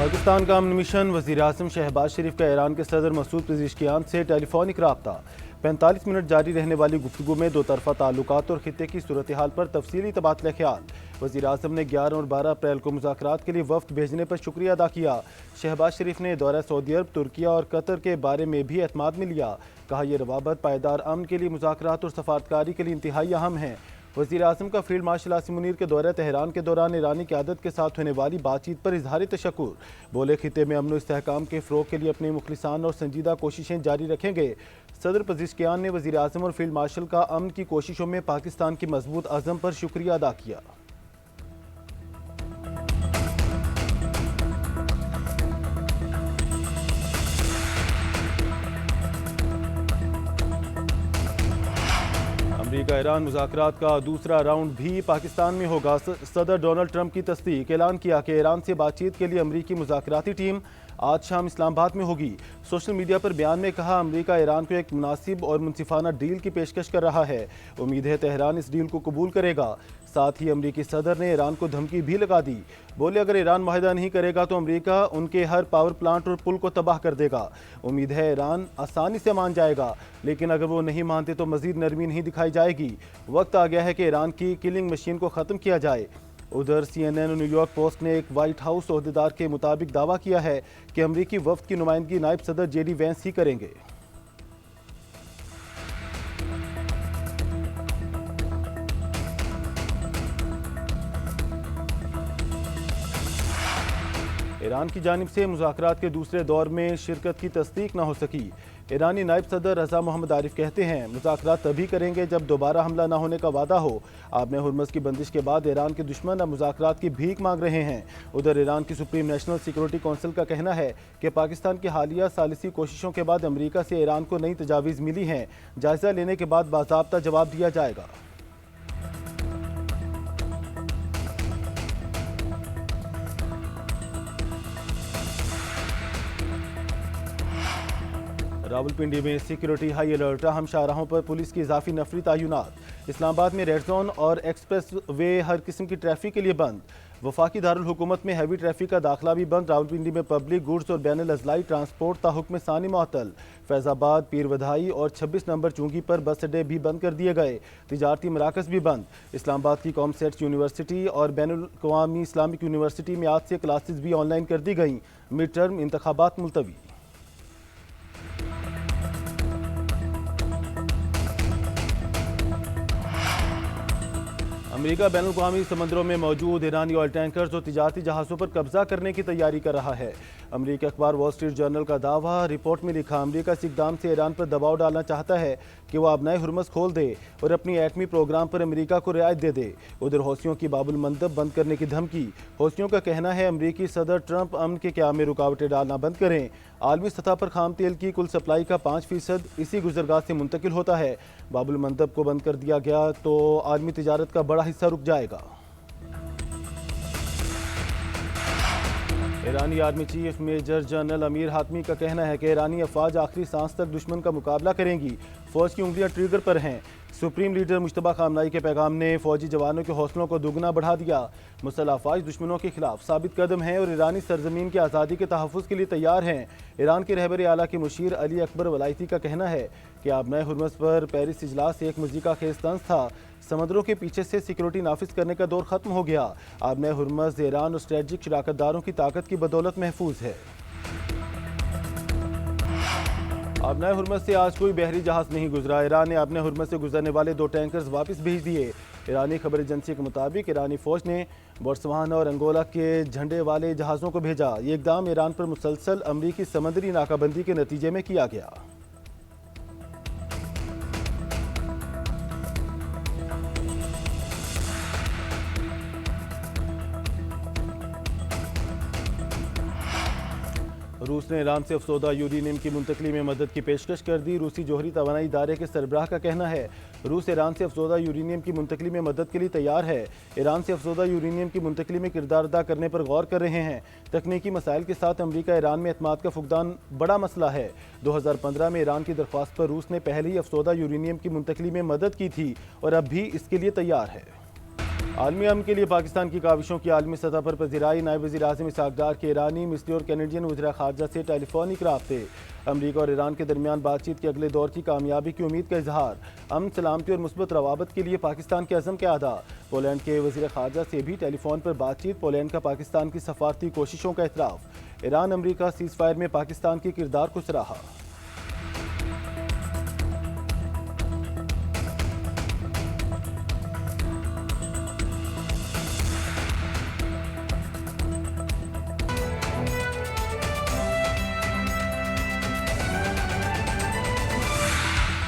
पाकिस्तान का अमन मिशन, वज़ीर आज़म शहबाज शरीफ का ईरान के सदर मसूद पेज़ेश्कियान से टेलीफोनिक रब्ता। 45 मिनट जारी रहने वाली गुफ्तगू में दो तरफ़ा ताल्लुकात और खित्ते की सूरत हाल पर तफसीली तबादला ख्याल। वज़ीर आज़म ने 11 और 12 अप्रैल को मुज़ाकरात के लिए वफ़द भेजने पर शुक्रिया अदा किया। शहबाज शरीफ ने दौरा सऊदी अरब, तुर्किया और कतर के बारे में भी एतमाद में लिया। कहा, यह रवाबत पायदार अमन के लिए मुज़ाकरात और सफारतकारी के लिए इंतहाई अहम है। वज़ीर आज़म का फील्ड मार्शल आसिम मुनीर के दौरे तेहरान के दौरान ईरानी क़यादत के साथ होने वाली बातचीत पर इजहार तशक्कुर। बोले, खित्ते में अमन इस्तेहकाम के फ़रोग़ के लिए अपनी मुखलिसाना और संजीदा कोशिशें जारी रखेंगे। सदर पेज़ेश्कियान ने वज़ीर आज़म और फील्ड मार्शल का अमन की कोशिशों में पाकिस्तान की मजबूत अज़म पर शुक्रिया अदा किया। अमेरिका ईरान मुज़ाकरात का दूसरा राउंड भी पाकिस्तान में होगा। सदर डोनाल्ड ट्रंप की तस्दीक। ऐलान किया कि ईरान से बातचीत के लिए अमेरिकी मुज़ाकराती टीम आज शाम इस्लामाबाद में होगी। सोशल मीडिया पर बयान में कहा, अमेरिका ईरान को एक मुनासिब और मुनसिफाना डील की पेशकश कर रहा है। उम्मीद है तेहरान इस डील को कबूल करेगा। साथ ही अमेरिकी सदर ने ईरान को धमकी भी लगा दी। बोले, अगर ईरान मुआहदा नहीं करेगा तो अमेरिका उनके हर पावर प्लांट और पुल को तबाह कर देगा। उम्मीद है ईरान आसानी से मान जाएगा, लेकिन अगर वो नहीं मानते तो मजीद नरमी नहीं दिखाई जाएगी। वक्त आ गया है कि ईरान की किलिंग मशीन को ख़त्म किया जाए। उधर CNN और न्यूयॉर्क पोस्ट ने एक वाइट हाउस ओहदेदार के मुताबिक दावा किया है कि अमरीकी वफ्द की नुमाइंदगी नायब सदर JD वैंस ही करेंगे। ईरान की जानिब से मुज़ाकरात के दूसरे दौर में शिरकत की तस्दीक न हो सकी। ईरानी नायब सदर रज़ा मोहम्मद आरिफ कहते हैं, मुज़ाकरात तभी करेंगे जब दोबारा हमला न होने का वादा हो। आबने हुर्मुज़ की बंदिश के बाद ईरान के दुश्मन अब मुज़ाकरात की भीख मांग रहे हैं। उधर ईरान की सुप्रीम नेशनल सिक्योरिटी कौंसिल का कहना है कि पाकिस्तान की हालिया सालिसी कोशिशों के बाद अमरीका से ईरान को नई तजावीज़ मिली हैं। जायज़ा लेने के बाद बाज़ाब्ता जवाब दिया जाएगा। रावलपिंडी में सिक्योरिटी हाई अलर्ट। अहम शाहराहों पर पुलिस की इजाफी नफरी तैनात। इस्लामाबाद में रेड जोन और एक्सप्रेस वे हर किस्म की ट्रैफिक के लिए बंद। वफाकी दारुल हुकूमत में हैवी ट्रैफिक का दाखिला भी बंद। रावलपिंडी में पब्लिक गुड्स और बैनुल अज़लाई ट्रांसपोर्ट ताहुक्म सानी मुअत्तल। फैज़ाबाद, पीर वधाई और 26 नंबर चुंगी पर बस अड्डे भी बंद कर दिए गए। तिजारती मराकज़ भी बंद। इस्लामाबाद की कॉमसेट यूनिवर्सिटी और बैनुल अक़वामी इस्लामिक यूनिवर्सिटी में आज से क्लासेज भी ऑनलाइन कर दी गई। मिड टर्म इंतखाबात मुलतवी। अमेरिका बैनुल-अक़वामी समंदरों में मौजूद ईरानी ऑयल टैंकर्स और तिजारती जहाज़ों पर कब्जा करने की तैयारी कर रहा है। अमेरिकी अखबार वॉल स्ट्रीट जर्नल का दावा। रिपोर्ट में लिखा, अमेरिका इस इक़दाम से ईरान पर दबाव डालना चाहता है कि वह आबनाए हुर्मुज़ खोल दे और अपनी एटमी प्रोग्राम पर अमेरिका को रियायत दे दे। उधर हौसियों की बाबुल मंदब बंद करने की धमकी। हौसियों का कहना है, अमेरिकी सदर ट्रंप अमन के क़याम में रुकावटें डालना बंद करें। आलमी सतह पर खाम तेल की कुल सप्लाई का 5% इसी गुजरगाह से मुंतकिल होता है। बाबुल मंदब को बंद कर दिया गया तो आलमी तिजारत का बड़ा हिस्सा रुक जाएगा। ईरानी army chief major general Amir Hatami का कहना है कि ईरानी अफवाज आखिरी सांस तक दुश्मन का मुकाबला करेंगी। फौज की उंगलियां ट्रिगर पर हैं। सुप्रीम लीडर मुश्तबा खामनाई के पैगाम ने फौजी जवानों के हौसलों को दुगना बढ़ा दिया। मुसल्लह अफवाज दुश्मनों के खिलाफ साबित कदम हैं और ईरानी सरजमीन की आज़ादी के तहफ़्फ़ुज़ के लिए तैयार हैं। ईरान के रहबर आला के मुशीर अली अकबर वलायती का कहना है कि आबनाए हुर्मुज़ पर पेरिस इजलास एक मज़ीका खेज तंज था। समंदरों के पीछे से सिक्योरिटी नाफिज करने का दौर ख़त्म हो गया। आबनाए हुर्मुज़ ईरान और स्ट्रेटजिक शराकतदारों की ताकत की बदौलत महफूज है। आबनाए हुर्मुज़ से आज कोई बहरी जहाज़ नहीं गुजरा। ईरान ने आबनाए हुर्मुज़ से गुजरने वाले 2 टैंकर्स वापस भेज दिए। ईरानी खबर एजेंसी के मुताबिक ईरानी फ़ौज ने बोत्सवाना और अंगोला के झंडे वाले जहाज़ों को भेजा। ये इक़दाम ईरान पर मुसलसल अमरीकी समंदरी नाकाबंदी के नतीजे में किया गया। रूस ने ईरान से अफसोदा यूरेनियम की मुंतकली में मदद की पेशकश कर दी। रूसी जोहरी तवानाई इदारे के सरबराह का कहना है, रूस ईरान से अफसोदा यूरेनियम की मुंतकली में मदद के लिए तैयार है। ईरान से अफसोदा यूरेनियम की मुंतकली में किरदार अदा करने पर गौर कर रहे हैं। तकनीकी मसाइल के साथ अमरीका ईरान में एतमाद का फुकदान बड़ा मसला है। 2015 में ईरान की दरख्वास्त पर रूस ने पहले ही अफसोदा यूरेनियम की मुंतकली में मदद की थी और अब भी इसके लिए तैयार है। आलमी अमन के लिए पाकिस्तान की काविशों की आलमी सतह पर पजीराई। नायब वज़ीर आज़म इसहाक डार के ईरानी, मिस्री और कैनेडियन वज़ीर ख़ारजा से टेलीफोनिक राब्ते। अमरीका और ईरान के दरमियान बातचीत के अगले दौर की कामयाबी की उम्मीद का इजहार। अमन, सलामती और मुस्बत रवाबत के लिए पाकिस्तान के अज़म का अदा। पोलैंड के वज़ीर ख़ारजा से भी टेलीफोन पर बातचीत। पोलैंड का पाकिस्तान की सफारती कोशिशों का एतराफ़। ईरान अमरीका सीज़ फायर में पाकिस्तान के किरदार को सराहा।